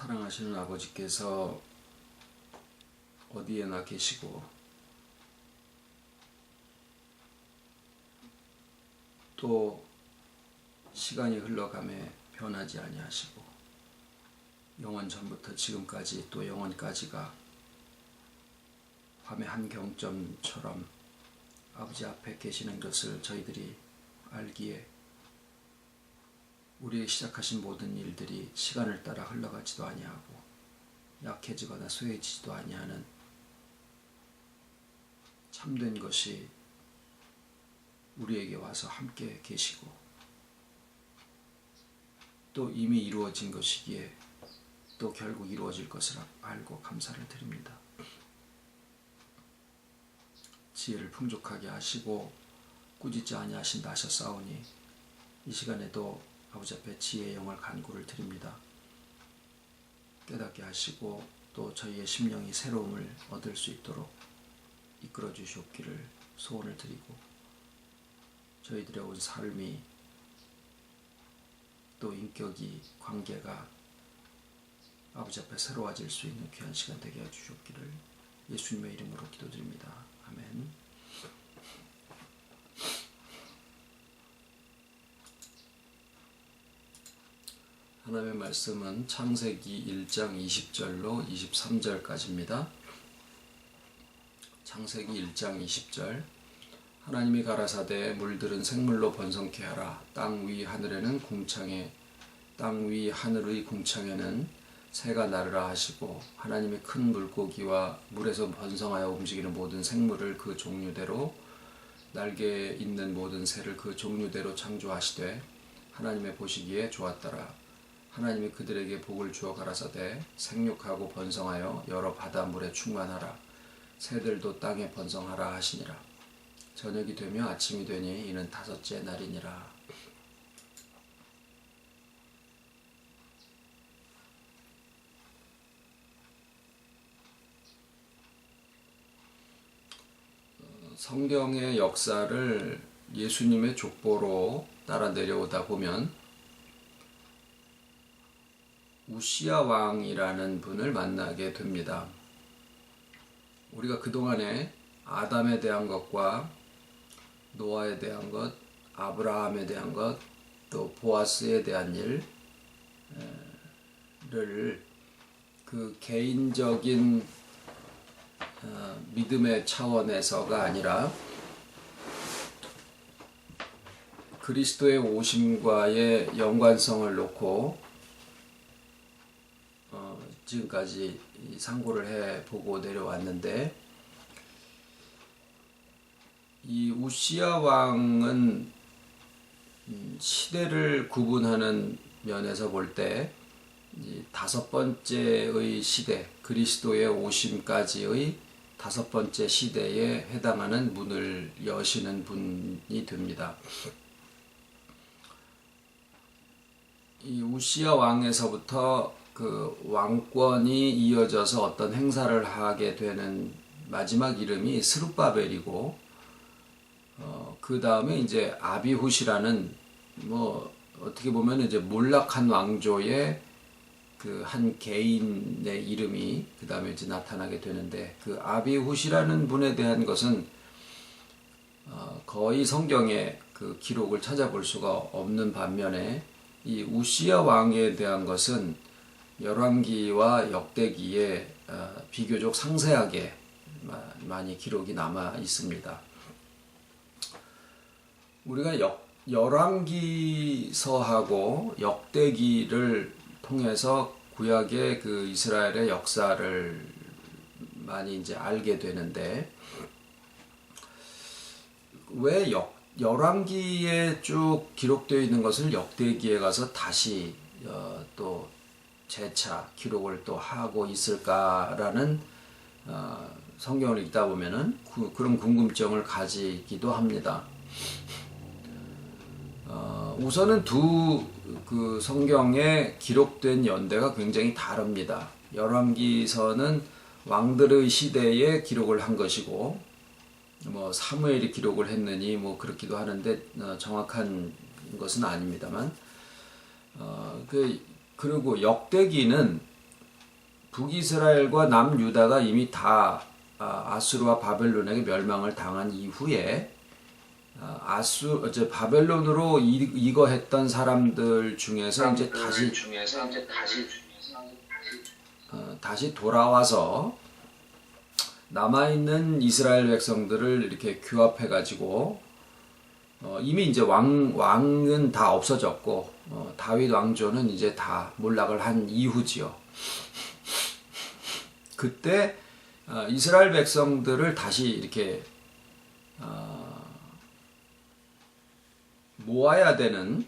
사랑하시는 아버지께서 어디에나 계시고 또 시간이 흘러가며 변하지 아니하시고 영원 전부터 지금까지 또 영원까지가 밤의 한 경점처럼 아버지 앞에 계시는 것을 저희들이 알기에 우리의 시작하신 모든 일들이 시간을 따라 흘러가지도 아니하고 약해지거나 쇠해지지도 아니하는 참된 것이 우리에게 와서 함께 계시고 또 이미 이루어진 것이기에 또 결국 이루어질 것을 알고 감사를 드립니다. 지혜를 풍족하게 하시고 꾸짖지 아니하신다 하셨사오니 이 시간에도 아버지 앞에 지혜의 영을 간구를 드립니다. 깨닫게 하시고 또 저희의 심령이 새로움을 얻을 수 있도록 이끌어 주시옵기를 소원을 드리고 저희들의 온 삶이 또 인격이 관계가 아버지 앞에 새로워질 수 있는 귀한 시간 되게 해주시옵기를 예수님의 이름으로 기도드립니다. 아멘. 하나님의 말씀은 창세기 1장 20절로 23절까지입니다. 창세기 1장 20절 하나님이 가라사대 물들은 생물로 번성케 하라. 땅 위 하늘의 궁창에는 새가 나르라 하시고 하나님이 큰 물고기와 물에서 번성하여 움직이는 모든 생물을 그 종류대로 날개 있는 모든 새를 그 종류대로 창조하시되 하나님의 보시기에 좋았더라. 하나님이 그들에게 복을 주어 가라사대 생육하고 번성하여 여러 바다 물에 충만하라. 새들도 땅에 번성하라 하시니라. 저녁이 되며 아침이 되니 이는 다섯째 날이니라. 성경의 역사를 예수님의 족보로 따라 내려오다 보면 우시야 왕이라는 분을 만나게 됩니다. 우리가 그동안에 아담에 대한 것과 노아에 대한 것, 아브라함에 대한 것, 또 보아스에 대한 일을 그 개인적인 믿음의 차원에서가 아니라 그리스도의 오심과의 연관성을 놓고 지금까지 상고를 해보고 내려왔는데 이 우시야 왕은 시대를 구분하는 면에서 볼 때 다섯 번째의 시대, 그리스도의 오심까지의 다섯 번째 시대에 해당하는 문을 여시는 분이 됩니다. 이 우시야 왕에서부터 그 왕권이 이어져서 어떤 행사를 하게 되는 마지막 이름이 스룹바벨이고 그 다음에 이제 아비훗이라는 어떻게 보면 이제 몰락한 왕조의 그 한 개인의 이름이 그 다음에 이제 나타나게 되는데 그 아비훗이라는 분에 대한 것은 거의 성경에 그 기록을 찾아볼 수가 없는 반면에 이 우시야 왕에 대한 것은 열왕기와 역대기에 비교적 상세하게 많이 기록이 남아 있습니다. 우리가 열왕기서하고 역대기를 통해서 구약의 그 이스라엘의 역사를 많이 이제 알게 되는데 왜 열왕기에 쭉 기록되어 있는 것을 역대기에 가서 다시 또 재차 기록을 또 하고 있을까라는 성경을 읽다 보면은 그런 궁금증을 가지기도 합니다. 우선은 두 그 성경에 기록된 연대가 굉장히 다릅니다. 열왕기서는 왕들의 시대에 기록을 한 것이고 사무엘이 기록을 했느니 그렇기도 하는데 정확한 것은 아닙니다만 그리고 역대기는 북이스라엘과 남유다가 이미 다 아수르와 바벨론에게 멸망을 당한 이후에 바벨론으로 이거했던 사람들 중에서 이제 다시 돌아와서 남아있는 이스라엘 백성들을 이렇게 규합해가지고 이미 이제 왕은 다 없어졌고 다윗 왕조는 이제 다 몰락을 한 이후지요. 그때 이스라엘 백성들을 다시 이렇게 모아야 되는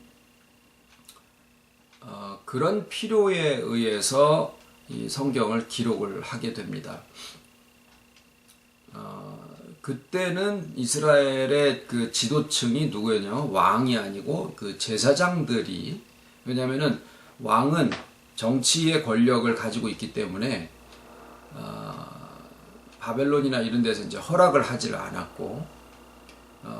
그런 필요에 의해서 이 성경을 기록을 하게 됩니다. 그때는 이스라엘의 그 지도층이 누구였냐면 왕이 아니고 그 제사장들이, 왜냐하면은 왕은 정치의 권력을 가지고 있기 때문에 바벨론이나 이런 데서 이제 허락을 하지를 않았고,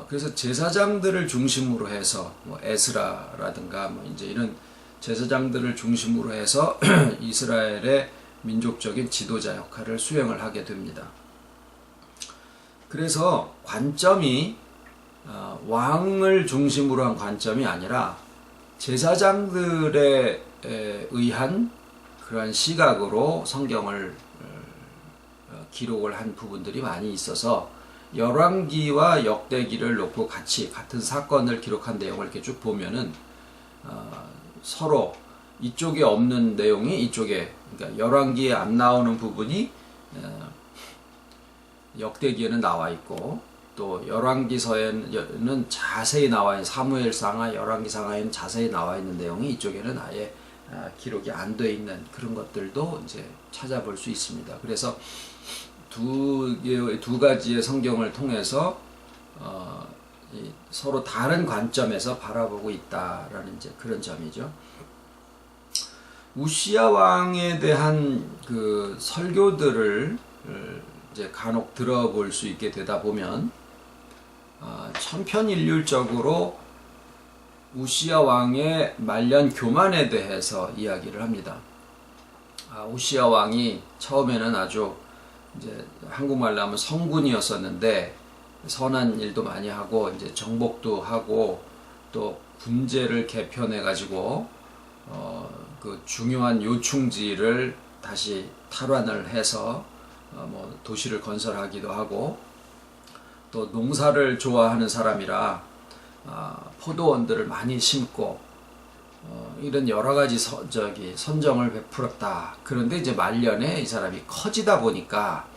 그래서 제사장들을 중심으로 해서 뭐 에스라라든가 뭐 이제 이런 제사장들을 중심으로 해서 이스라엘의 민족적인 지도자 역할을 수행을 하게 됩니다. 그래서 관점이 왕을 중심으로 한 관점이 아니라 제사장들에 의한 그러한 시각으로 성경을 기록을 한 부분들이 많이 있어서 열왕기와 역대기를 놓고 같은 사건을 기록한 내용을 이렇게 쭉 보면은 서로 이쪽에 없는 내용이 이쪽에, 그러니까 열왕기에 안 나오는 부분이 역대기에는 나와 있고, 또 열왕기서에는 자세히 나와 있는, 사무엘상하 열왕기상하에는 자세히 나와 있는 내용이 이쪽에는 아예 기록이 안 돼 있는 그런 것들도 이제 찾아볼 수 있습니다. 그래서 두 가지의 성경을 통해서 서로 다른 관점에서 바라보고 있다라는 이제 그런 점이죠. 우시야 왕에 대한 그 설교들을 이제 간혹 들어볼 수 있게 되다 보면 천편일률적으로 우시야 왕의 말년 교만에 대해서 이야기를 합니다. 우시야 왕이 처음에는 아주 이제 한국말로 하면 성군이었었는데 선한 일도 많이 하고 이제 정복도 하고 또 군제를 개편해 가지고 그 중요한 요충지를 다시 탈환을 해서 뭐 도시를 건설하기도 하고, 또 농사를 좋아하는 사람이라 포도원들을 많이 심고 이런 여러 가지 선정을 베풀었다. 그런데 이제 말년에 이 사람이 커지다 보니까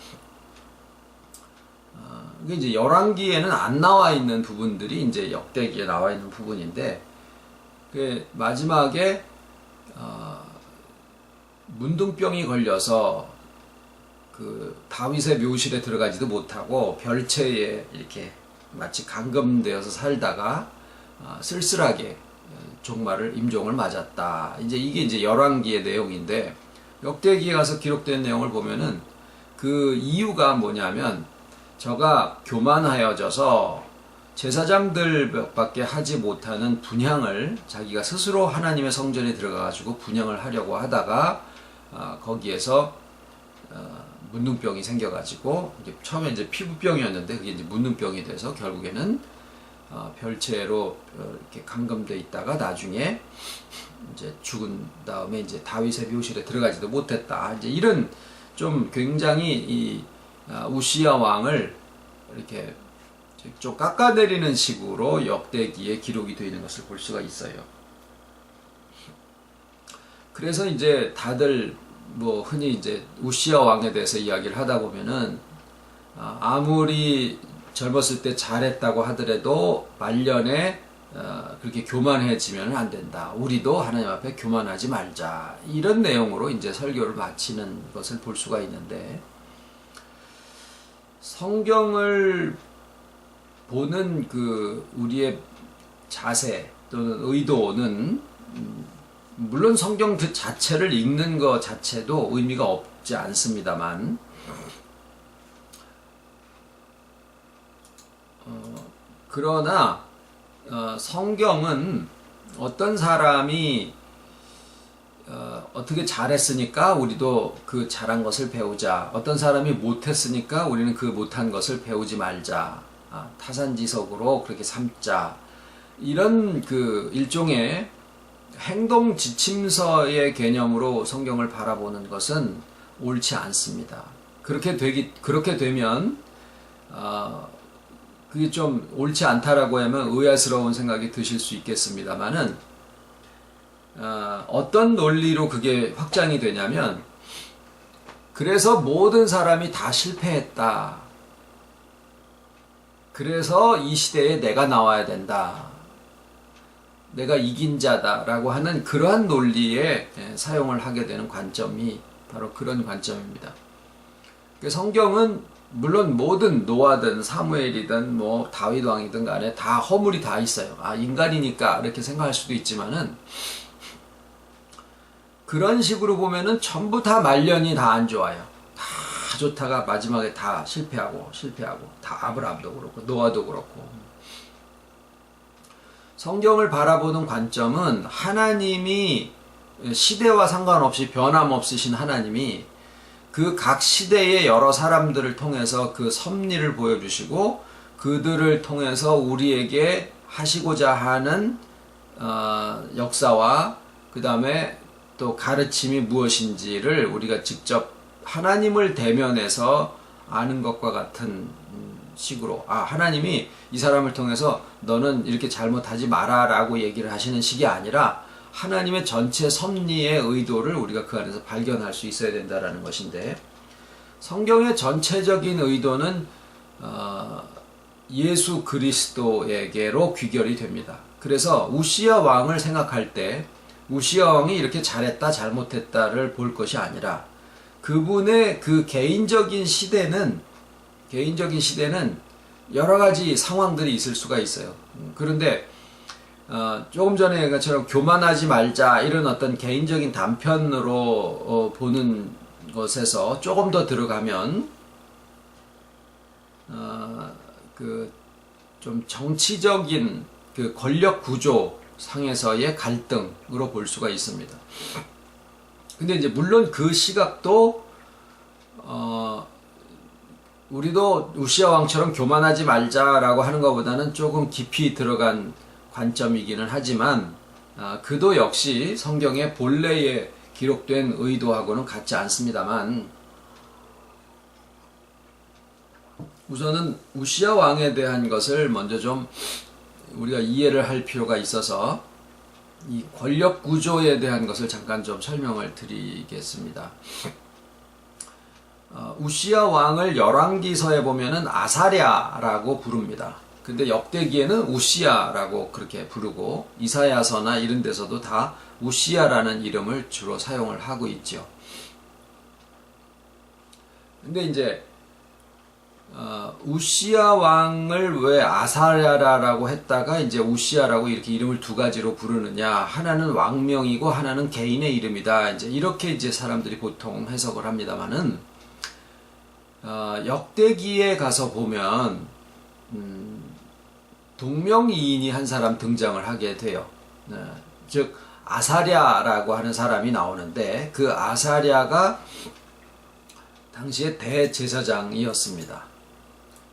이게 이제 열왕기에는 안 나와 있는 부분들이 이제 역대기에 나와 있는 부분인데, 그 마지막에 문둥병이 걸려서 그 다윗의 묘실에 들어가지도 못하고 별채에 이렇게 마치 감금되어서 살다가 쓸쓸하게 임종을 맞았다. 이제 이게 이제 열왕기의 내용인데, 역대기에 가서 기록된 내용을 보면은 그 이유가 뭐냐면 저가 교만하여져서 제사장들밖에 하지 못하는 분향을 자기가 스스로 하나님의 성전에 들어가가지고 분향을 하려고 하다가 거기에서 문둥병이 생겨가지고 처음에 이제 피부병이었는데 그게 이제 문둥병이 돼서 결국에는 별채로 이렇게 감금돼 있다가 나중에 이제 죽은 다음에 이제 다윗의 묘실에 들어가지도 못했다. 이제 이런 좀 굉장히 이 우시야 왕을 이렇게 좀 깎아내리는 식으로 역대기에 기록이 되어 있는 것을 볼 수가 있어요. 그래서 이제 다들 뭐 흔히 이제 우시야 왕에 대해서 이야기를 하다 보면은 아무리 젊었을 때 잘했다고 하더라도 말년에 그렇게 교만해지면 안 된다. 우리도 하나님 앞에 교만하지 말자. 이런 내용으로 이제 설교를 마치는 것을 볼 수가 있는데, 성경을 보는 그 우리의 자세 또는 의도는 물론 성경 그 자체를 읽는 것 자체도 의미가 없지 않습니다만, 그러나 성경은 어떤 사람이 어떻게 잘했으니까 우리도 그 잘한 것을 배우자. 어떤 사람이 못했으니까 우리는 그 못한 것을 배우지 말자. 타산지석으로 그렇게 삼자. 이런 그 일종의 행동 지침서의 개념으로 성경을 바라보는 것은 옳지 않습니다. 그렇게 되면 그게 좀 옳지 않다라고 하면 의아스러운 생각이 드실 수 있겠습니다만은 어떤 논리로 그게 확장이 되냐면, 그래서 모든 사람이 다 실패했다. 그래서 이 시대에 내가 나와야 된다. 내가 이긴 자다라고 하는 그러한 논리에 사용을 하게 되는 관점이 바로 그런 관점입니다. 성경은 물론 모든 노아든 사무엘이든 뭐 다윗 왕이든 간에 다 허물이 다 있어요. 인간이니까 이렇게 생각할 수도 있지만은, 그런 식으로 보면은 전부 다 말년이 다 안 좋아요. 다 좋다가 마지막에 다 실패하고 다 아브라함도 그렇고 노아도 그렇고. 성경을 바라보는 관점은 하나님이 시대와 상관없이 변함없으신 하나님이 그 각 시대의 여러 사람들을 통해서 그 섭리를 보여주시고 그들을 통해서 우리에게 하시고자 하는 역사와 그 다음에 또 가르침이 무엇인지를 우리가 직접 하나님을 대면해서 아는 것과 같은 식으로, 하나님이 이 사람을 통해서 너는 이렇게 잘못하지 마라 라고 얘기를 하시는 식이 아니라 하나님의 전체 섭리의 의도를 우리가 그 안에서 발견할 수 있어야 된다는 것인데, 성경의 전체적인 의도는 예수 그리스도에게로 귀결이 됩니다. 그래서 우시야 왕을 생각할 때 우시야 왕이 이렇게 잘했다 잘못했다를 볼 것이 아니라 그분의 그 개인적인 시대는 여러 가지 상황들이 있을 수가 있어요. 그런데 조금 전에 것처럼 교만하지 말자 이런 어떤 개인적인 단편으로 보는 것에서 조금 더 들어가면 그 좀 정치적인 그 권력 구조 상에서의 갈등으로 볼 수가 있습니다. 근데 이제 물론 그 시각도 우리도 우시야 왕처럼 교만하지 말자라고 하는 것보다는 조금 깊이 들어간 관점이기는 하지만 그도 역시 성경의 본래에 기록된 의도하고는 같지 않습니다만, 우선은 우시야 왕에 대한 것을 먼저 좀 우리가 이해를 할 필요가 있어서 이 권력 구조에 대한 것을 잠깐 좀 설명을 드리겠습니다. 우시야 왕을 열왕기서에 보면은 아사랴라고 부릅니다. 근데 역대기에는 우시야라고 그렇게 부르고 이사야서나 이런 데서도 다 우시야라는 이름을 주로 사용을 하고 있죠. 근데 이제 우시야 왕을 왜 아사랴라고 했다가 이제 우시야라고 이렇게 이름을 두 가지로 부르느냐, 하나는 왕명이고 하나는 개인의 이름이다, 이제 이렇게 이제 사람들이 보통 해석을 합니다만은, 역대기에 가서 보면 동명이인이 한 사람 등장을 하게 돼요. 즉 아사랴라고 하는 사람이 나오는데, 그 아사랴가 당시에 대제사장이었습니다.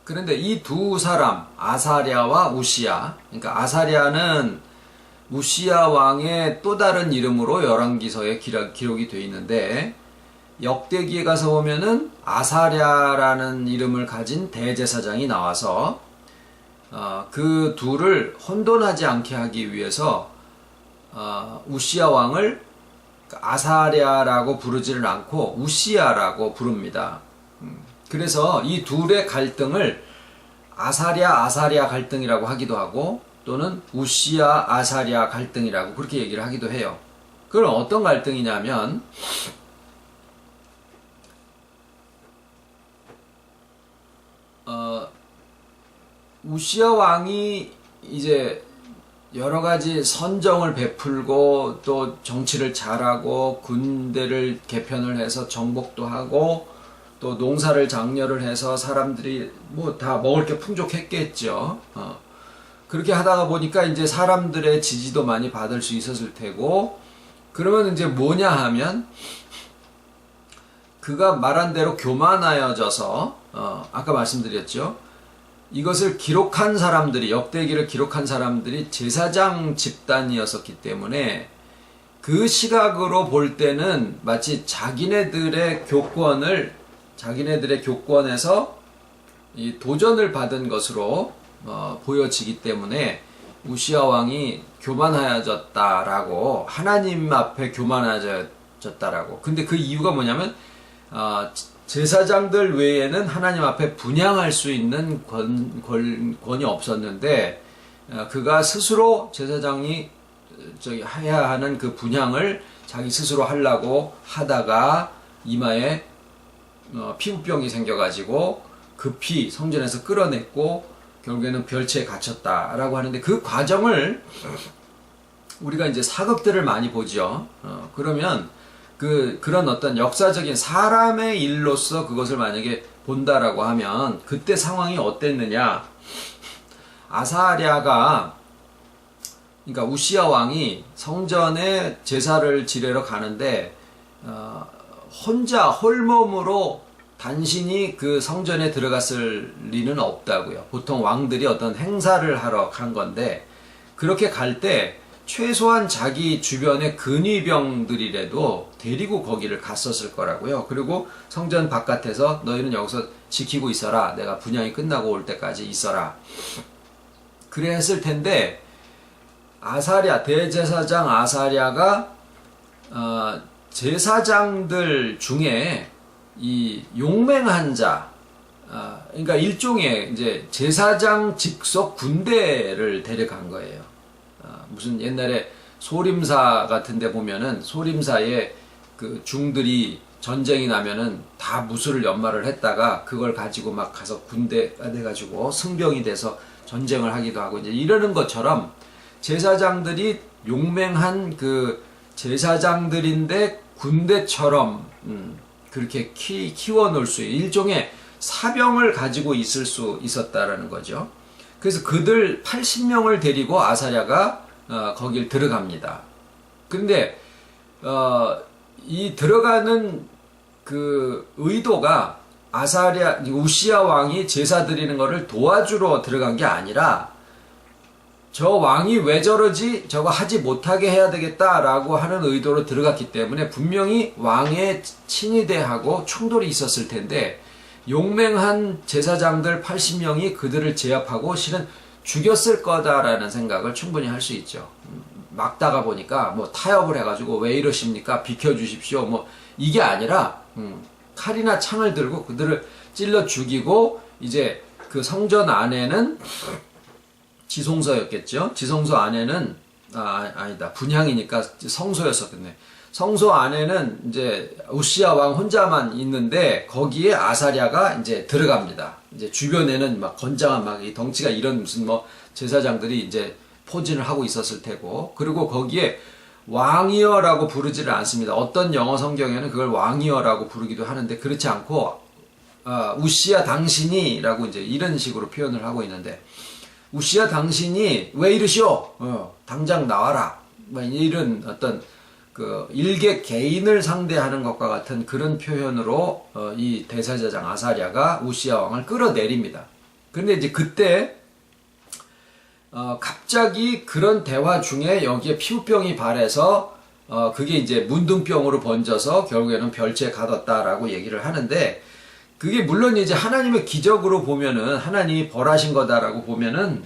그런데 이 두 사람, 아사랴와 우시야, 그러니까 아사랴는 우시야 왕의 또 다른 이름으로 열왕기서에 기록이 되어 있는데, 역대기에 가서 보면은 아사랴라는 이름을 가진 대제사장이 나와서 그 둘을 혼돈하지 않게 하기 위해서 우시야 왕을 아사랴라고 부르지는 않고 우시야라고 부릅니다. 그래서 이 둘의 갈등을 아사랴 갈등이라고 하기도 하고, 또는 우시야 아사랴 갈등이라고 그렇게 얘기를 하기도 해요. 그럼 어떤 갈등이냐면, 우시야 왕이 이제 여러 가지 선정을 베풀고 또 정치를 잘하고 군대를 개편을 해서 정복도 하고 또 농사를 장려를 해서 사람들이 뭐 다 먹을 게 풍족했겠죠. 그렇게 하다가 보니까 이제 사람들의 지지도 많이 받을 수 있었을 테고, 그러면 이제 뭐냐 하면 그가 말한 대로 교만하여져서 아까 말씀드렸죠. 이것을 기록한 사람들이 역대기를 기록한 사람들이 제사장 집단이었었기 때문에 그 시각으로 볼 때는 마치 자기네들의 교권에서 이 도전을 받은 것으로 보여지기 때문에 우시야 왕이 교만하여졌다라고 하나님 앞에 교만하여졌다라고. 근데 그 이유가 뭐냐면 제사장들 외에는 하나님 앞에 분향할 수 있는 권이 없었는데 그가 스스로 제사장이 해야 하는 그 분향을 자기 스스로 하려고 하다가 이마에 피부병이 생겨가지고 급히 성전에서 끌어냈고 결국에는 별채에 갇혔다라고 하는데 그 과정을 우리가 이제 사극들을 많이 보죠. 그러면 그런 어떤 역사적인 사람의 일로서 그것을 만약에 본다라고 하면 그때 상황이 어땠느냐. 아사랴가 그러니까 우시야 왕이 성전에 제사를 지내러 가는데 혼자 홀몸으로 단신이 그 성전에 들어갔을 리는 없다고요. 보통 왕들이 어떤 행사를 하러 간 건데 그렇게 갈 때 최소한 자기 주변의 근위병들이라도 데리고 거기를 갔었을 거라고요. 그리고 성전 바깥에서 너희는 여기서 지키고 있어라. 내가 분향이 끝나고 올 때까지 있어라. 그래 했을 텐데 대제사장 아사랴가 제사장들 중에 이 용맹한 자, 그러니까 일종의 이제 제사장 직속 군대를 데려간 거예요. 무슨 옛날에 소림사 같은 데 보면은 소림사에 그 중들이 전쟁이 나면은 다 무술을 연마를 했다가 그걸 가지고 막 가서 군대가 돼가지고 승병이 돼서 전쟁을 하기도 하고 이제 이러는 것처럼 제사장들이 용맹한 그 제사장들인데 군대처럼 그렇게 키워놓을 수 있는 일종의 사병을 가지고 있을 수 있었다라는 거죠. 그래서 그들 80명을 데리고 아사랴가 거길 들어갑니다. 근데 이 들어가는 그 의도가 우시야 왕이 제사 드리는 것을 도와주러 들어간 게 아니라 저 왕이 왜 저러지? 저거 하지 못하게 해야 되겠다라고 하는 의도로 들어갔기 때문에 분명히 왕의 친위대하고 충돌이 있었을 텐데 용맹한 제사장들 80명이 그들을 제압하고 실은 죽였을 거다라는 생각을 충분히 할 수 있죠. 막다가 보니까 뭐 타협을 해가지고 왜 이러십니까? 비켜주십시오. 뭐 이게 아니라 칼이나 창을 들고 그들을 찔러 죽이고 이제 그 성전 안에는 지성소였겠죠. 지성소 안에는 아니다. 분향이니까 성소였었겠네. 성소 안에는 이제 우시야 왕 혼자만 있는데 거기에 아사랴가 이제 들어갑니다. 이제 주변에는 막 건장한 막 이 덩치가 이런 무슨 뭐 제사장들이 이제 포진을 하고 있었을 테고 그리고 거기에 왕이여라고 부르지를 않습니다. 어떤 영어 성경에는 그걸 왕이여라고 부르기도 하는데 그렇지 않고 우시야 당신이라고 이제 이런 식으로 표현을 하고 있는데 우시야 당신이 왜 이러시오? 당장 나와라. 뭐 이런 어떤 그 일개 개인을 상대하는 것과 같은 그런 표현으로 이 대제사장 아사랴가 우시야 왕을 끌어내립니다. 그런데 이제 그때 갑자기 그런 대화 중에 여기에 피부병이 발해서 그게 이제 문둥병으로 번져서 결국에는 별채에 가뒀다라고 얘기를 하는데 그게 물론 이제 하나님의 기적으로 보면은 하나님이 벌하신 거다라고 보면은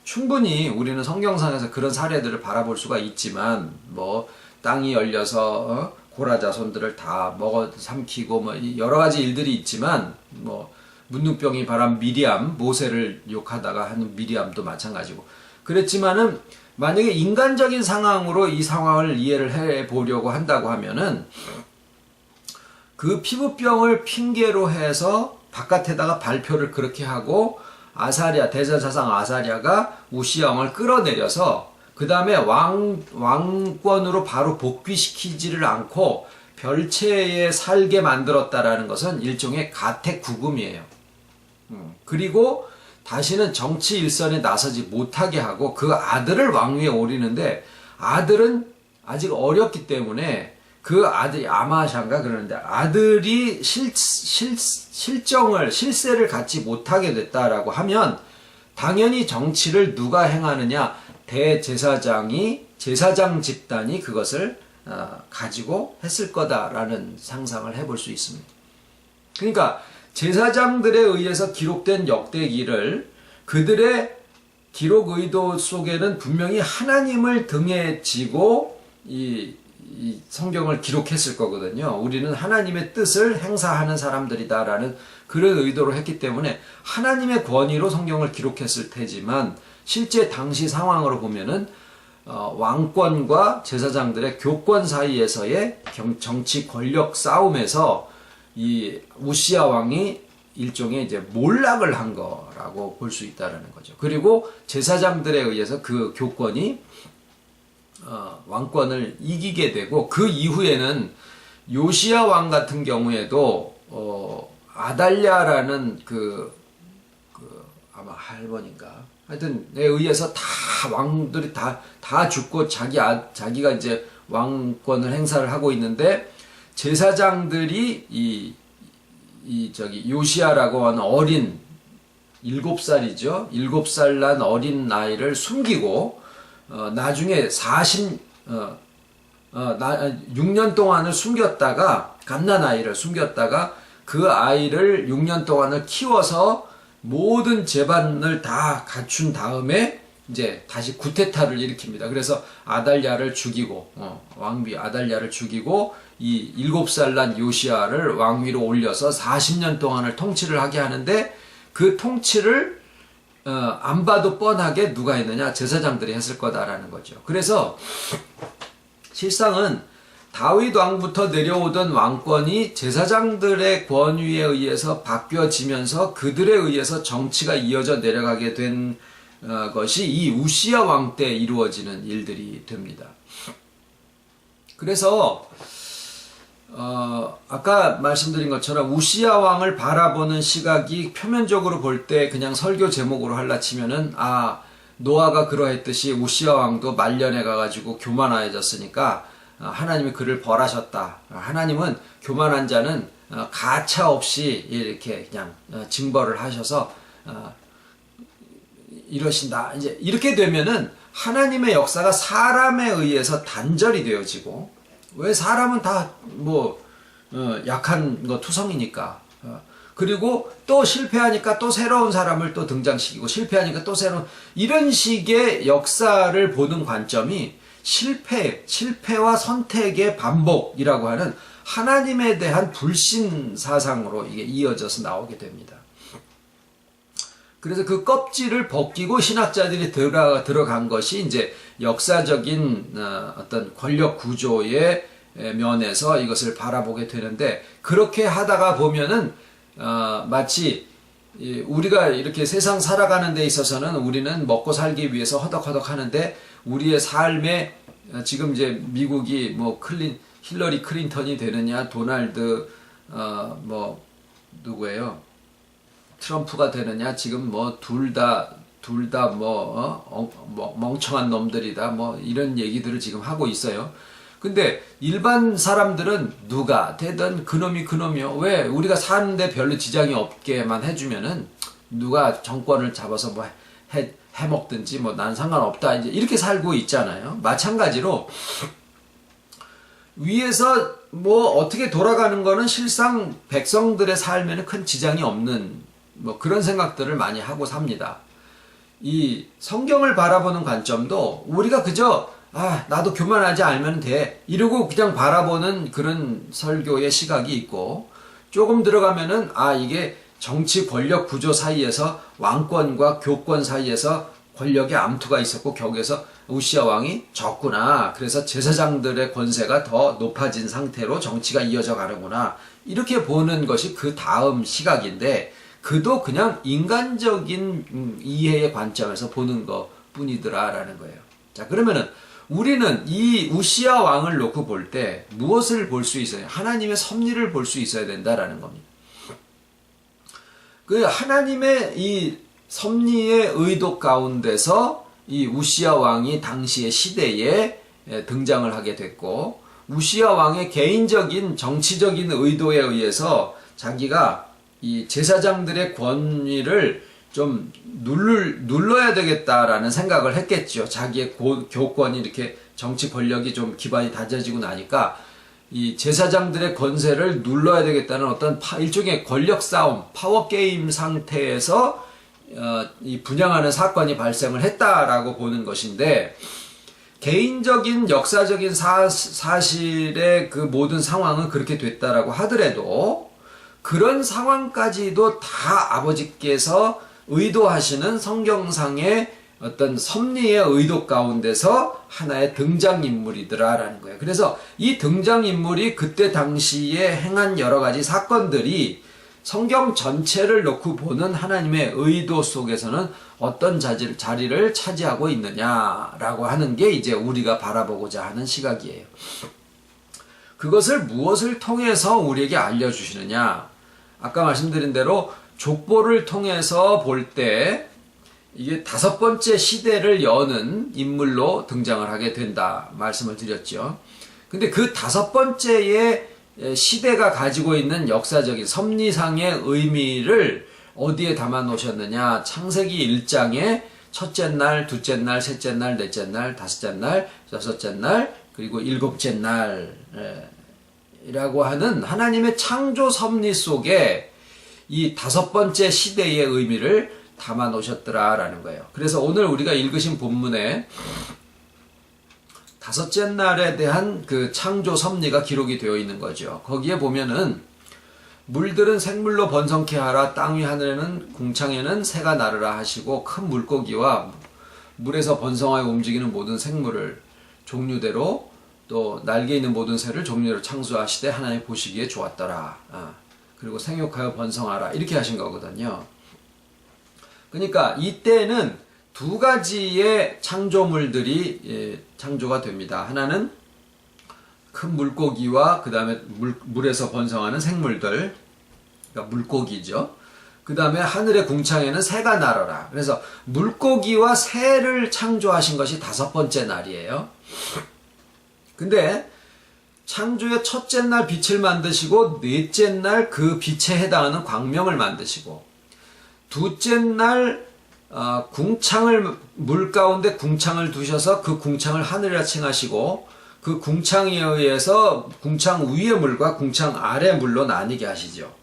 충분히 우리는 성경상에서 그런 사례들을 바라볼 수가 있지만 뭐 땅이 열려서 고라 자손들을 다 먹어 삼키고 뭐 여러 가지 일들이 있지만 뭐 문둥병이 발한 미리암 모세를 욕하다가 하는 미리암도 마찬가지고 그랬지만은 만약에 인간적인 상황으로 이 상황을 이해를 해 보려고 한다고 하면은 그 피부병을 핑계로 해서 바깥에다가 발표를 그렇게 하고 대제사장 아사랴가 우시야 왕을 끌어내려서 그 다음에 왕권으로 바로 복귀시키지를 않고 별채에 살게 만들었다라는 것은 일종의 가택구금이에요. 그리고 다시는 정치 일선에 나서지 못하게 하고 그 아들을 왕위에 오리는데 아들은 아직 어렸기 때문에 그 아들이 아마샤인가 그러는데 아들이 실세를 갖지 못하게 됐다라고 하면 당연히 정치를 누가 행하느냐? 대제사장이 제사장 집단이 그것을 가지고 했을 거다라는 상상을 해볼 수 있습니다. 그러니까 제사장들에 의해서 기록된 역대기를 그들의 기록 의도 속에는 분명히 하나님을 등에 지고 이 성경을 기록했을 거거든요. 우리는 하나님의 뜻을 행사하는 사람들이다라는 그런 의도로 했기 때문에 하나님의 권위로 성경을 기록했을 테지만 실제 당시 상황으로 보면은 왕권과 제사장들의 교권 사이에서의 정치 권력 싸움에서 이 우시야 왕이 일종의 이제 몰락을 한 거라고 볼 수 있다라는 거죠. 그리고 제사장들에 의해서 그 교권이 왕권을 이기게 되고 그 이후에는 요시야 왕 같은 경우에도 아달랴라는 아마 할머니인가 하여튼 에 의해서 다 왕들이 다 죽고 자기가 이제 왕권을 행사를 하고 있는데 제사장들이 요시야라고 하는 어린 7살이죠. 7살 난 어린 나이를 숨기고 나중에 6년 동안을 숨겼다가 갓난 아이를 숨겼다가 그 아이를 6년 동안을 키워서 모든 재반을 다 갖춘 다음에 이제 다시 구테타를 일으킵니다. 그래서 아달랴를 죽이고 왕비 아달랴를 죽이고 이 7살 난 요시야를 왕위로 올려서 40년 동안을 통치를 하게 하는데 그 통치를 안 봐도 뻔하게 누가 했느냐? 제사장들이 했을 거다라는 거죠. 그래서 실상은 다윗 왕부터 내려오던 왕권이 제사장들의 권위에 의해서 바뀌어지면서 그들에 의해서 정치가 이어져 내려가게 된 것이 이 우시야 왕 때 이루어지는 일들이 됩니다. 그래서 아까 말씀드린 것처럼 우시야 왕을 바라보는 시각이 표면적으로 볼 때 그냥 설교 제목으로 할라 치면은 노아가 그러했듯이 우시야 왕도 말년에 가가지고 교만해졌으니까 하나님이 그를 벌하셨다. 하나님은 교만한 자는 가차 없이 이렇게 그냥 징벌을 하셔서 이러신다. 이제 이렇게 되면은 하나님의 역사가 사람에 의해서 단절이 되어지고 왜 사람은 다 약한 거 투성이니까 그리고 또 실패하니까 또 새로운 사람을 또 등장시키고 실패하니까 또 새로운 이런 식의 역사를 보는 관점이 실패와 선택의 반복이라고 하는 하나님에 대한 불신 사상으로 이게 이어져서 나오게 됩니다. 그래서 그 껍질을 벗기고 신학자들이 들어간 것이 이제 역사적인 어떤 권력 구조의 면에서 이것을 바라보게 되는데 그렇게 하다가 보면은 마치 우리가 이렇게 세상 살아가는 데 있어서는 우리는 먹고 살기 위해서 허덕허덕 하는데 우리의 삶에 지금 이제 미국이 힐러리 클린턴이 되느냐 도널드 누구예요? 트럼프가 되느냐 지금 둘 다 멍청한 놈들이다 이런 얘기들을 지금 하고 있어요. 근데 일반 사람들은 누가 되든 그놈이요. 왜 우리가 사는데 별로 지장이 없게만 해주면은 누가 정권을 잡아서 해먹든지 난 상관없다 이제 이렇게 살고 있잖아요. 마찬가지로 위에서 어떻게 돌아가는 거는 실상 백성들의 삶에는 큰 지장이 없는 그런 생각들을 많이 하고 삽니다. 이 성경을 바라보는 관점도 우리가 그저 나도 교만하지 않으면 돼 이러고 그냥 바라보는 그런 설교의 시각이 있고 조금 들어가면은 이게 정치 권력 구조 사이에서 왕권과 교권 사이에서 권력의 암투가 있었고 거기에서 우시야 왕이 졌구나. 그래서 제사장들의 권세가 더 높아진 상태로 정치가 이어져 가는구나. 이렇게 보는 것이 그 다음 시각인데 그도 그냥 인간적인 이해의 관점에서 보는 것 뿐이더라라는 거예요. 자, 그러면은 우리는 이 우시야 왕을 놓고 볼 때 무엇을 볼 수 있어요? 하나님의 섭리를 볼 수 있어야 된다라는 겁니다. 그 하나님의 이 섭리의 의도 가운데서 이 우시야 왕이 당시의 시대에 등장을 하게 됐고, 우시야 왕의 개인적인 정치적인 의도에 의해서 자기가 이 제사장들의 권위를 좀 눌러야 되겠다라는 생각을 했겠죠. 자기의 교권이 이렇게 정치 권력이 좀 기반이 다져지고 나니까 이 제사장들의 권세를 눌러야 되겠다는 어떤 일종의 권력 싸움, 파워 게임 상태에서 이 분양하는 사건이 발생을 했다라고 보는 것인데, 개인적인 역사적인 사실의 그 모든 상황은 그렇게 됐다라고 하더라도 그런 상황까지도 다 아버지께서 의도하시는 성경상의 어떤 섭리의 의도 가운데서 하나의 등장인물이더라라는 거예요. 그래서 이 등장인물이 그때 당시에 행한 여러 가지 사건들이 성경 전체를 놓고 보는 하나님의 의도 속에서는 어떤 자리를 차지하고 있느냐라고 하는 게 이제 우리가 바라보고자 하는 시각이에요. 그것을 무엇을 통해서 우리에게 알려주시느냐? 아까 말씀드린 대로 족보를 통해서 볼 때 이게 5번째 시대를 여는 인물로 등장을 하게 된다 말씀을 드렸죠. 근데 그 5번째의 시대가 가지고 있는 역사적인 섭리상의 의미를 어디에 담아 놓으셨느냐? 창세기 1장에 첫째 날, 둘째 날, 셋째 날, 넷째 날, 다섯째 날, 여섯째 날, 그리고 일곱째 날이라고 하는 하나님의 창조 섭리 속에 이 5번째 시대의 의미를 담아 놓으셨더라라는 거예요. 그래서 오늘 우리가 읽으신 본문에 5째 날에 대한 그 창조 섭리가 기록이 되어 있는 거죠. 거기에 보면은 물들은 생물로 번성케 하라, 땅 위 하늘에는 궁창에는 새가 나르라 하시고 큰 물고기와 물에서 번성하여 움직이는 모든 생물을 종류대로 또 날개 있는 모든 새를 종류대로 창조하시되 하나님 보시기에 좋았더라. 그리고 생육하여 번성하라 이렇게 하신 거거든요. 그러니까 이때는 2가지의 창조물들이 창조가 됩니다. 하나는 큰 물고기와 그 다음에 물에서 번성하는 생물들, 그러니까 물고기죠. 그 다음에 하늘의 궁창에는 새가 날아라. 그래서 물고기와 새를 창조하신 것이 5번째 날이에요. 근데 창조의 첫째 날 빛을 만드시고 넷째 날 그 빛에 해당하는 광명을 만드시고 둘째 날 궁창을 물 가운데 궁창을 두셔서 그 궁창을 하늘이라 칭하시고 그 궁창에 의해서 궁창 위의 물과 궁창 아래 물로 나뉘게 하시죠.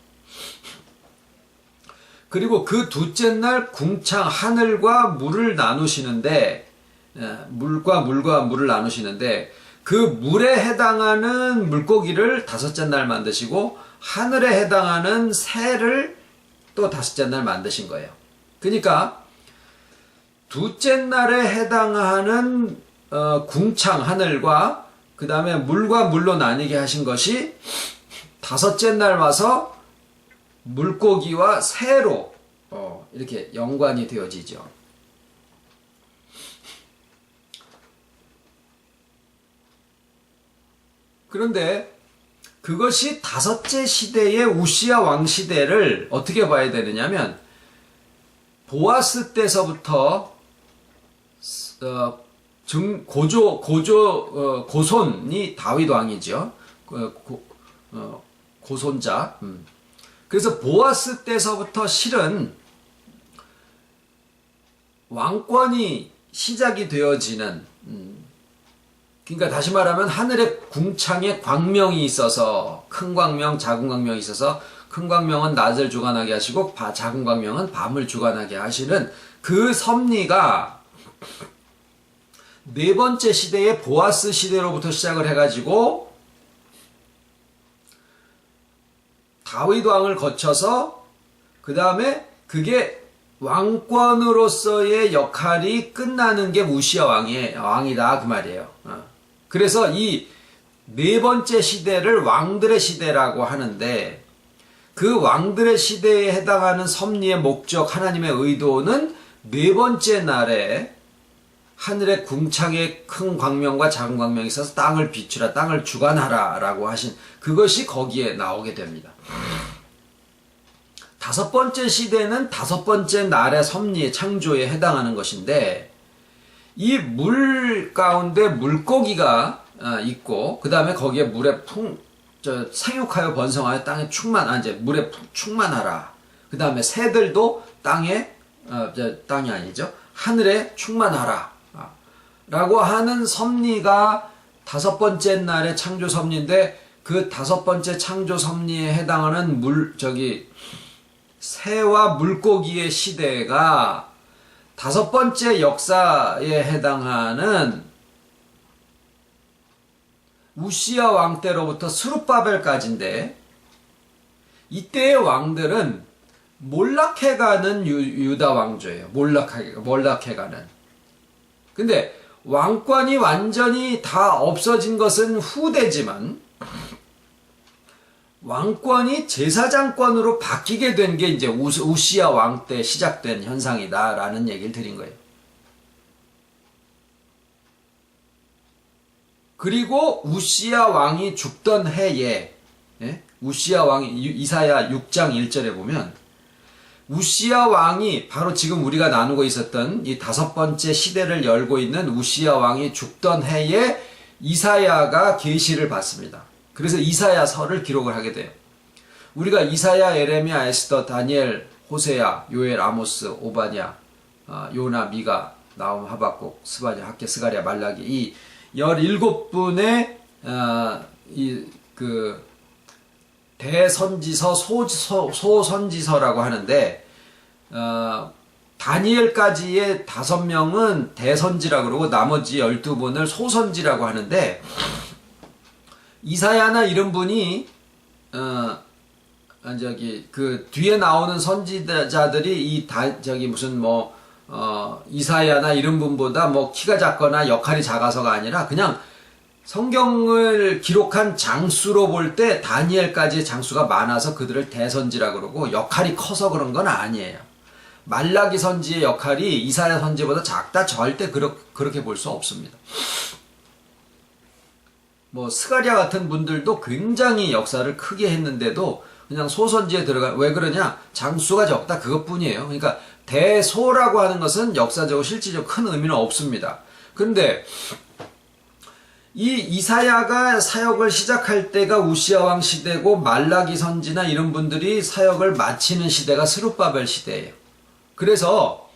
그리고 그 둘째 날 궁창 하늘과 물을 나누시는데 물과 물을 나누시는데 그 물에 해당하는 물고기를 5째 날 만드시고 하늘에 해당하는 새를 또 5째 날 만드신 거예요. 그러니까 둘째 날에 해당하는 궁창 하늘과 그 다음에 물과 물로 나뉘게 하신 것이 5째 날 와서 물고기와 새로 이렇게 연관이 되어지죠. 그런데 그것이 5째 시대의 우시야 왕 시대를 어떻게 봐야 되느냐면 보아스 때서부터 고손이 다윗 왕이죠. 고손자. 그래서 보아스 때서부터 실은 왕권이 시작이 되어지는, 그러니까 다시 말하면 하늘의 궁창에 광명이 있어서 큰 광명, 작은 광명이 있어서 큰 광명은 낮을 주관하게 하시고 작은 광명은 밤을 주관하게 하시는 그 섭리가 4번째 시대의 보아스 시대로부터 시작을 해가지고 다윗 왕을 거쳐서 그 다음에 그게 왕권으로서의 역할이 끝나는 게 우시야 왕이다 그 말이에요. 그래서 이 4번째 시대를 왕들의 시대라고 하는데 그 왕들의 시대에 해당하는 섭리의 목적, 하나님의 의도는 4번째 날에 하늘의 궁창에 큰 광명과 작은 광명이 있어서 땅을 비추라, 땅을 주관하라 라고 하신 그것이 거기에 나오게 됩니다. 5번째 시대는 5번째 날의 섭리의 창조에 해당하는 것인데 이 물 가운데 물고기가 있고, 그 다음에 거기에 물에 생육하여 번성하여 땅에 물에 충만하라. 그 다음에 새들도 땅이 아니죠. 하늘에 충만하라. 라고 하는 섭리가 다섯 번째 날의 창조 섭리인데, 그 다섯 번째 창조 섭리에 해당하는 새와 물고기의 시대가 다섯 번째 역사에 해당하는 우시야 왕 때로부터 스룹바벨까지인데, 이때의 왕들은 몰락해가는 유다 왕조예요. 몰락해가는. 근데 왕권이 완전히 다 없어진 것은 후대지만, 왕권이 제사장권으로 바뀌게 된 게 이제 우시야 왕 때 시작된 현상이다라는 얘기를 드린 거예요. 그리고 우시야 왕이 죽던 해에, 우시야 왕이 이사야 6장 1절에 보면, 우시야 왕이 바로 지금 우리가 나누고 있었던 이 다섯 번째 시대를 열고 있는 우시야 왕이 죽던 해에 이사야가 계시를 받습니다. 그래서 이사야서를 기록을 하게 돼요. 우리가 이사야, 에레미야, 에스더, 다니엘, 호세야, 요엘, 아모스, 오바냐, 요나, 미가, 나움, 하박국, 스바냐, 학개, 스가랴, 말라기, 이 17분의 대선지서, 소선지서라고 하는데, 다니엘까지의 5명은 대선지라고 그러고 나머지 12분을 소선지라고 하는데, 이사야나 이런 분이 뒤에 나오는 선지자들이 이사야나 이런 분보다 키가 작거나 역할이 작아서가 아니라 그냥 성경을 기록한 장수로 볼 때 다니엘까지의 장수가 많아서 그들을 대선지라 그러고, 역할이 커서 그런 건 아니에요. 말라기 선지의 역할이 이사야 선지보다 작다? 절대 그렇게 볼 수 없습니다. 스가랴 같은 분들도 굉장히 역사를 크게 했는데도 그냥 소선지에 왜 그러냐? 장수가 적다, 그것뿐이에요. 그러니까 대소라고 하는 것은 역사적으로 실질적으로 큰 의미는 없습니다. 그런데 이 이사야가 사역을 시작할 때가 우시야 왕 시대고, 말라기 선지나 이런 분들이 사역을 마치는 시대가 스룹바벨 시대예요. 그래서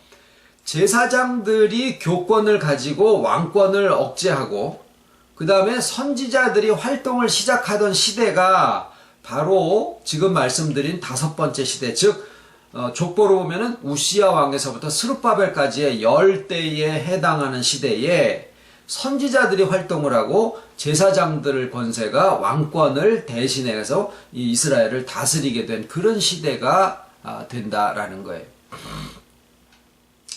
제사장들이 교권을 가지고 왕권을 억제하고, 그 다음에 선지자들이 활동을 시작하던 시대가 바로 지금 말씀드린 다섯 번째 시대, 즉 족보로 보면은 우시야 왕에서부터 스룹바벨까지의 10대에 해당하는 시대에 선지자들이 활동을 하고 제사장들 권세가 왕권을 대신해서 이 이스라엘을 다스리게 된 그런 시대가 된다라는 거예요.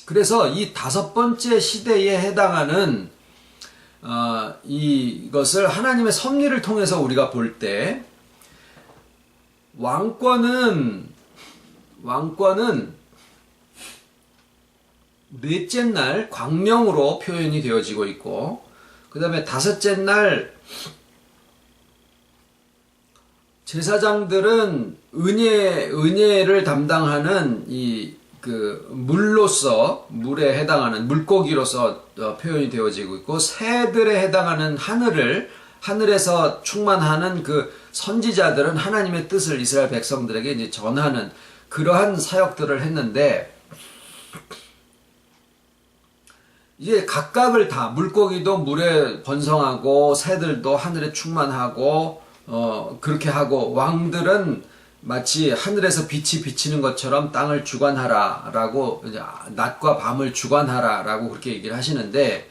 그래서 이 다섯 번째 시대에 해당하는 이것을 하나님의 섭리를 통해서 우리가 볼 때, 왕권은 넷째 날 광명으로 표현이 되어지고 있고, 그 다음에 다섯째 날 제사장들은 은혜를 담당하는 물에 해당하는 물고기로서 표현이 되어지고 있고, 새들에 해당하는 하늘에서 충만하는 그 선지자들은 하나님의 뜻을 이스라엘 백성들에게 이제 전하는 그러한 사역들을 했는데, 이제 각각을 다, 물고기도 물에 번성하고 새들도 하늘에 충만하고 그렇게 하고, 왕들은 마치 하늘에서 빛이 비치는 것처럼 땅을 주관하라 라고, 낮과 밤을 주관하라 라고 그렇게 얘기를 하시는데,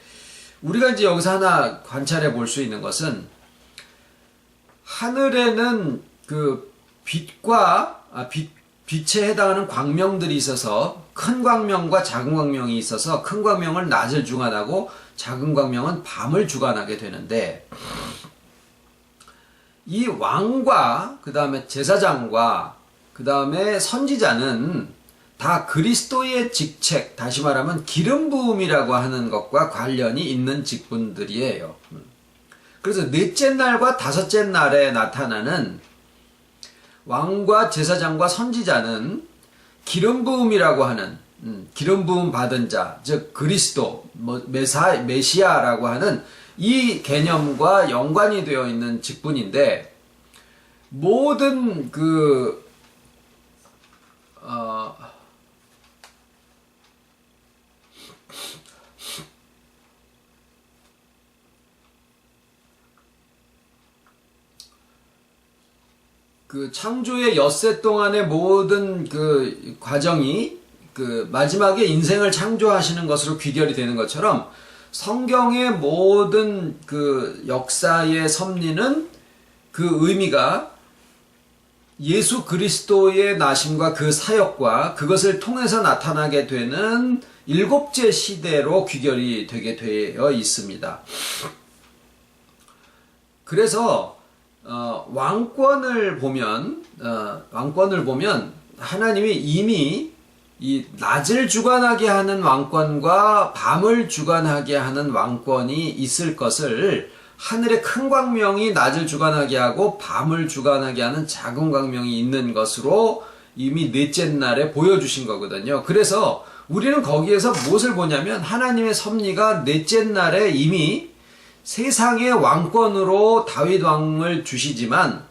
우리가 이제 여기서 하나 관찰해 볼 수 있는 것은, 하늘에는 그 빛에 해당하는 광명들이 있어서, 큰 광명과 작은 광명이 있어서 큰 광명은 낮을 주관하고 작은 광명은 밤을 주관하게 되는데, 이 왕과 그 다음에 제사장과 그 다음에 선지자는 다 그리스도의 직책, 다시 말하면 기름 부음이라고 하는 것과 관련이 있는 직분들이에요. 그래서 넷째 날과 다섯째 날에 나타나는 왕과 제사장과 선지자는 기름 부음이라고 하는 기름 부음 받은 자, 즉 그리스도, 메시아라고 하는 이 개념과 연관이 되어 있는 직분인데, 모든 그 창조의 엿새 동안의 모든 그 과정이 그 마지막에 인생을 창조하시는 것으로 귀결이 되는 것처럼, 성경의 모든 그 역사의 섭리는 그 의미가 예수 그리스도의 나심과 그 사역과 그것을 통해서 나타나게 되는 일곱째 시대로 귀결이 되게 되어 있습니다. 그래서 왕권을 보면 하나님이 이미 이 낮을 주관하게 하는 왕권과 밤을 주관하게 하는 왕권이 있을 것을, 하늘의 큰 광명이 낮을 주관하게 하고 밤을 주관하게 하는 작은 광명이 있는 것으로 이미 넷째 날에 보여주신 거거든요. 그래서 우리는 거기에서 무엇을 보냐면, 하나님의 섭리가 넷째 날에 이미 세상의 왕권으로 다윗 왕을 주시지만,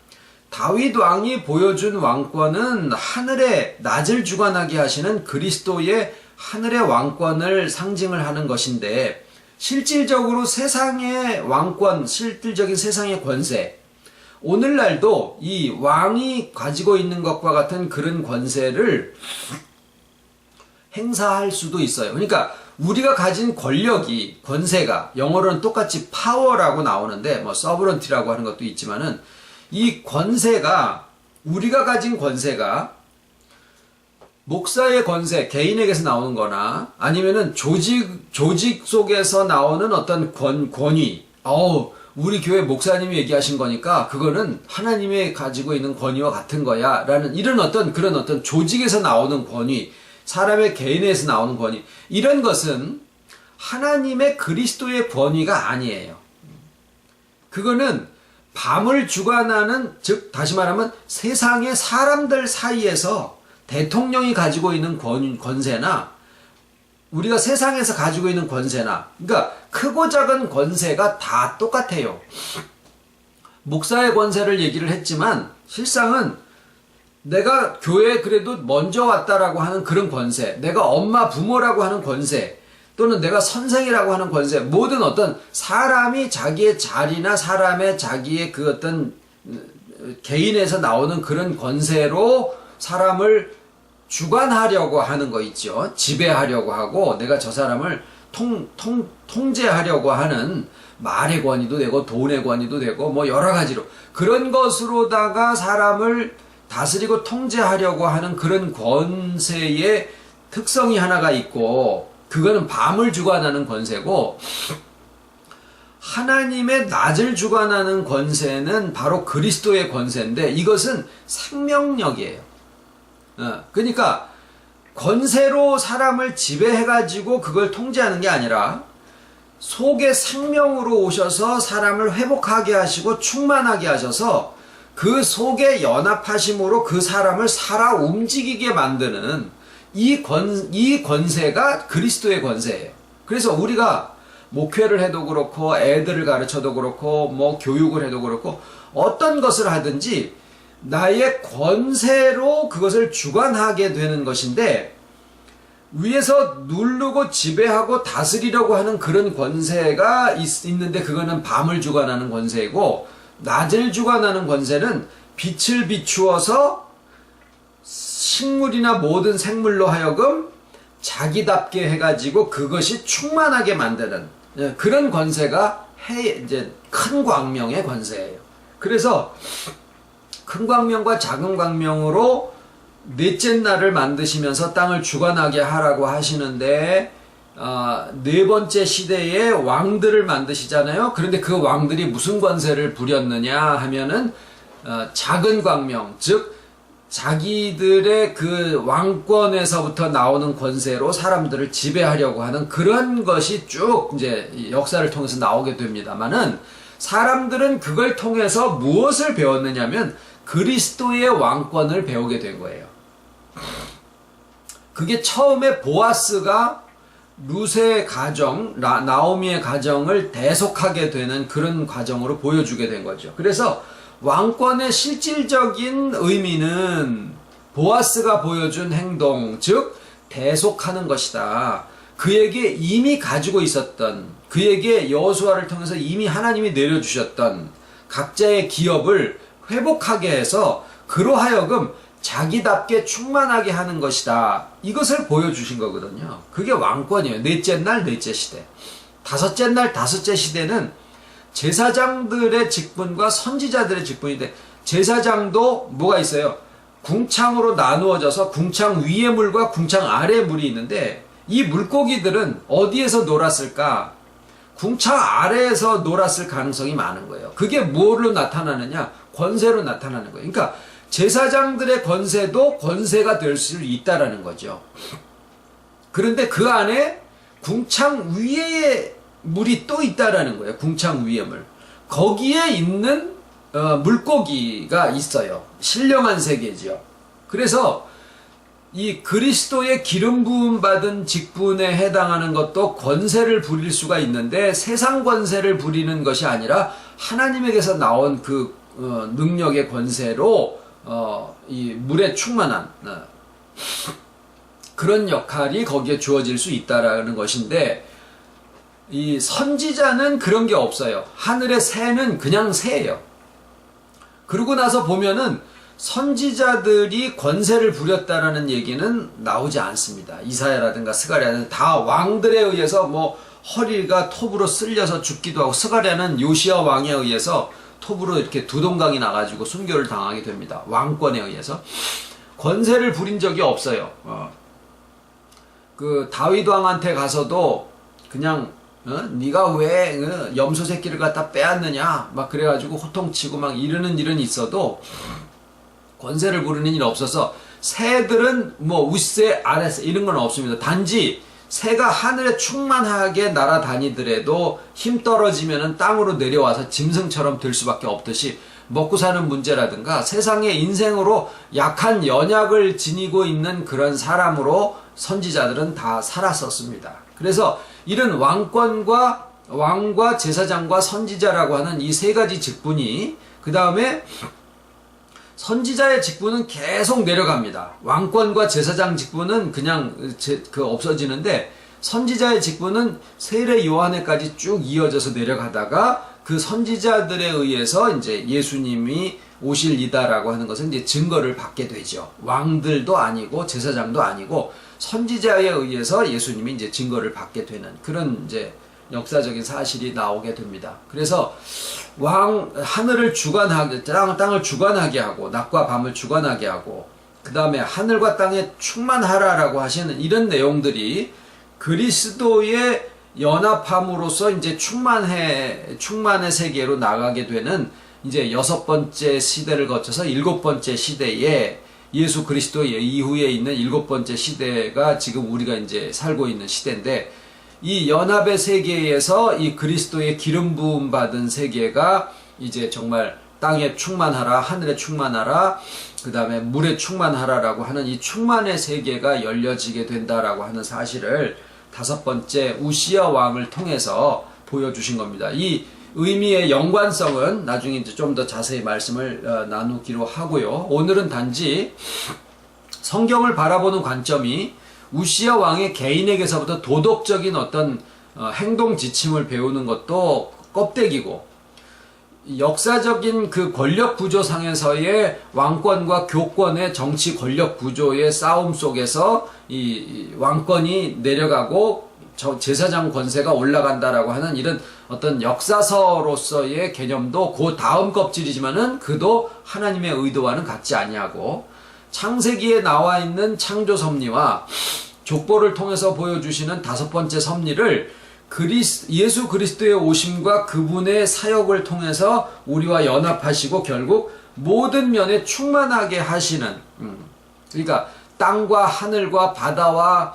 다윗 왕이 보여준 왕권은 하늘의 낮을 주관하게 하시는 그리스도의 하늘의 왕권을 상징을 하는 것인데, 실질적으로 세상의 왕권, 실질적인 세상의 권세, 오늘날도 이 왕이 가지고 있는 것과 같은 그런 권세를 행사할 수도 있어요. 그러니까 우리가 가진 권력이, 권세가, 영어로는 똑같이 파워라고 나오는데, 서브런티라고 하는 것도 있지만은, 이 권세가, 우리가 가진 권세가 목사의 권세, 개인에게서 나오는 거나, 아니면은 조직 속에서 나오는 어떤 권위, 우리 교회 목사님이 얘기하신 거니까 그거는 하나님이 가지고 있는 권위와 같은 거야 라는, 이런 그런 어떤 조직에서 나오는 권위, 사람의 개인에서 나오는 권위, 이런 것은 하나님의 그리스도의 권위가 아니에요. 그거는 밤을 주관하는, 즉 다시 말하면 세상의 사람들 사이에서 대통령이 가지고 있는 권세나, 우리가 세상에서 가지고 있는 권세나, 그러니까 크고 작은 권세가 다 똑같아요. 목사의 권세를 얘기를 했지만, 실상은 내가 교회에 그래도 먼저 왔다라고 하는 그런 권세, 내가 엄마 부모라고 하는 권세, 또는 내가 선생이라고 하는 권세, 모든 어떤 사람이 자기의 자리나 사람의 자기의 그 어떤 개인에서 나오는 그런 권세로 사람을 주관하려고 하는 거 있죠. 지배하려고 하고, 내가 저 사람을 통제하려고 하는, 말의 권위도 되고 돈의 권위도 되고 뭐 여러 가지로 그런 것으로다가 사람을 다스리고 통제하려고 하는 그런 권세의 특성이 하나가 있고, 그거는 밤을 주관하는 권세고, 하나님의 낮을 주관하는 권세는 바로 그리스도의 권세인데, 이것은 생명력이에요. 그러니까 권세로 사람을 지배해가지고 그걸 통제하는 게 아니라, 속에 생명으로 오셔서 사람을 회복하게 하시고 충만하게 하셔서 그 속에 연합하심으로 그 사람을 살아 움직이게 만드는 이 권세가 그리스도의 권세예요. 그래서 우리가 목회를 해도 그렇고, 애들을 가르쳐도 그렇고, 뭐 교육을 해도 그렇고, 어떤 것을 하든지 나의 권세로 그것을 주관하게 되는 것인데, 위에서 누르고 지배하고 다스리려고 하는 그런 권세가 있는데, 그거는 밤을 주관하는 권세이고, 낮을 주관하는 권세는 빛을 비추어서 식물이나 모든 생물로 하여금 자기답게 해가지고 그것이 충만하게 만드는 그런 권세가 이제 큰 광명의 권세예요. 그래서 큰 광명과 작은 광명으로 넷째 날을 만드시면서 땅을 주관하게 하라고 하시는데, 네 번째 시대에 왕들을 만드시잖아요. 그런데 그 왕들이 무슨 권세를 부렸느냐 하면은 작은 광명, 즉 자기들의 그 왕권에서부터 나오는 권세로 사람들을 지배하려고 하는 그런 것이 쭉 이제 역사를 통해서 나오게 됩니다만은, 사람들은 그걸 통해서 무엇을 배웠느냐면 그리스도의 왕권을 배우게 된 거예요. 그게 처음에 보아스가 룻의 가정, 나오미의 가정을 대속하게 되는 그런 과정으로 보여주게 된 거죠. 그래서 왕권의 실질적인 의미는 보아스가 보여준 행동, 즉 대속하는 것이다. 그에게 이미 가지고 있었던, 그에게 여호수아를 통해서 이미 하나님이 내려주셨던 각자의 기업을 회복하게 해서 그로 하여금 자기답게 충만하게 하는 것이다. 이것을 보여주신 거거든요. 그게 왕권이에요. 넷째 날 넷째 시대. 다섯째 날 다섯째 시대는 제사장들의 직분과 선지자들의 직분인데, 제사장도 뭐가 있어요? 궁창으로 나누어져서 궁창 위의 물과 궁창 아래의 물이 있는데, 이 물고기들은 어디에서 놀았을까? 궁창 아래에서 놀았을 가능성이 많은 거예요. 그게 뭐로 나타나느냐? 권세로 나타나는 거예요. 그러니까 제사장들의 권세도 권세가 될 수 있다라는 거죠. 그런데 그 안에 궁창 위에 물이 또 있다라는 거예요. 궁창 위에 물. 거기에 있는 물고기가 있어요. 신령한 세계죠. 그래서 이 그리스도의 기름 부음 받은 직분에 해당하는 것도 권세를 부릴 수가 있는데, 세상 권세를 부리는 것이 아니라 하나님에게서 나온 그 능력의 권세로 이 물에 충만한 그런 역할이 거기에 주어질 수 있다라는 것인데, 이 선지자는 그런 게 없어요. 하늘의 새는 그냥 새예요. 그러고 나서 보면은 선지자들이 권세를 부렸다라는 얘기는 나오지 않습니다. 이사야라든가 스가랴는 다 왕들에 의해서 뭐 허리가 톱으로 쓸려서 죽기도 하고, 스가랴는 요시야 왕에 의해서 톱으로 이렇게 두동강이 나가지고 순교를 당하게 됩니다. 왕권에 의해서. 권세를 부린 적이 없어요. 그 다윗 왕한테 가서도 그냥 네가 왜 염소 새끼를 갖다 빼앗느냐 막 그래가지고 호통치고 막 이러는 일은 있어도 권세를 부르는 일 없어서, 새들은 뭐 윗새 아랫새 이런 건 없습니다. 단지 새가 하늘에 충만하게 날아다니더라도 힘 떨어지면은 땅으로 내려와서 짐승처럼 될 수밖에 없듯이, 먹고 사는 문제라든가 세상의 인생으로 약한 연약을 지니고 있는 그런 사람으로 선지자들은 다 살았었습니다. 그래서 이런 왕과 제사장과 선지자라고 하는 이 세 가지 직분이, 그 다음에 선지자의 직분은 계속 내려갑니다. 왕권과 제사장 직분은 그냥 없어지는데, 선지자의 직분은 세례 요한에까지 쭉 이어져서 내려가다가, 그 선지자들에 의해서 이제 예수님이 오실 이다라고 하는 것은 이제 증거를 받게 되죠. 왕들도 아니고 제사장도 아니고 선지자에 의해서 예수님이 이제 증거를 받게 되는 그런 이제 역사적인 사실이 나오게 됩니다. 그래서 하늘을 주관하게, 땅을 주관하게 하고, 낮과 밤을 주관하게 하고, 그 다음에 하늘과 땅에 충만하라라고 하시는 이런 내용들이 그리스도의 연합함으로써 이제 충만의 세계로 나가게 되는 이제 6번째 시대를 거쳐서 7번째 시대에, 예수 그리스도 이후에 있는 7번째 시대가 지금 우리가 이제 살고 있는 시대인데, 이 연합의 세계에서 이 그리스도의 기름 부음 받은 세계가 이제 정말 땅에 충만하라, 하늘에 충만하라, 그 다음에 물에 충만하라라고 하는 이 충만의 세계가 열려지게 된다라고 하는 사실을 5번째 우시야 왕을 통해서 보여주신 겁니다. 이 의미의 연관성은 나중에 이제 좀 더 자세히 말씀을 나누기로 하고요. 오늘은 단지 성경을 바라보는 관점이 우시야 왕의 개인에게서부터 도덕적인 어떤 행동 지침을 배우는 것도 껍데기고, 역사적인 그 권력 구조상에서의 왕권과 교권의 정치 권력 구조의 싸움 속에서 이 왕권이 내려가고 제사장 권세가 올라간다라고 하는 이런 어떤 역사서로서의 개념도 그 다음 껍질이지만은 그도 하나님의 의도와는 같지 아니하고, 창세기에 나와 있는 창조 섭리와 족보를 통해서 보여주시는 5번째 섭리를 예수 그리스도의 오심과 그분의 사역을 통해서 우리와 연합하시고 결국 모든 면에 충만하게 하시는, 그러니까 땅과 하늘과 바다와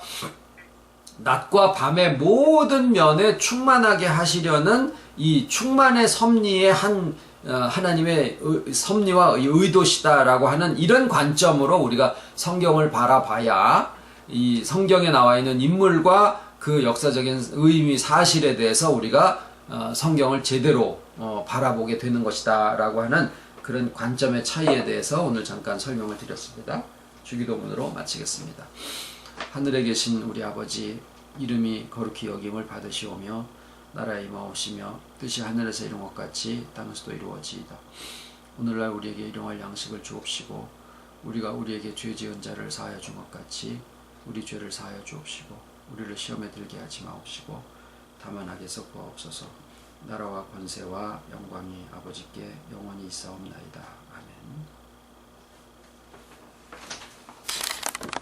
낮과 밤의 모든 면에 충만하게 하시려는 이 충만의 섭리의 하나님의 섭리와 의도시다라고 하는 이런 관점으로 우리가 성경을 바라봐야 이 성경에 나와 있는 인물과 그 역사적인 의미 사실에 대해서 우리가 성경을 제대로 바라보게 되는 것이다 라고 하는 그런 관점의 차이에 대해서 오늘 잠깐 설명을 드렸습니다. 주기도문으로 마치겠습니다. 하늘에 계신 우리 아버지, 이름이 거룩히 여김을 받으시오며 나라에 임하오시며 뜻이 하늘에서 이룬 것 같이 땅에서도 이루어지이다. 오늘날 우리에게 일용할 양식을 주옵시고 우리가 우리에게 죄 지은 자를 사하여 준 것 같이 우리 죄를 사하여 주옵시고 우리를 시험에 들게 하지 마옵시고 다만 악에서 구하옵소서. 나라와 권세와 영광이 아버지께 영원히 있사옵나이다. 아멘.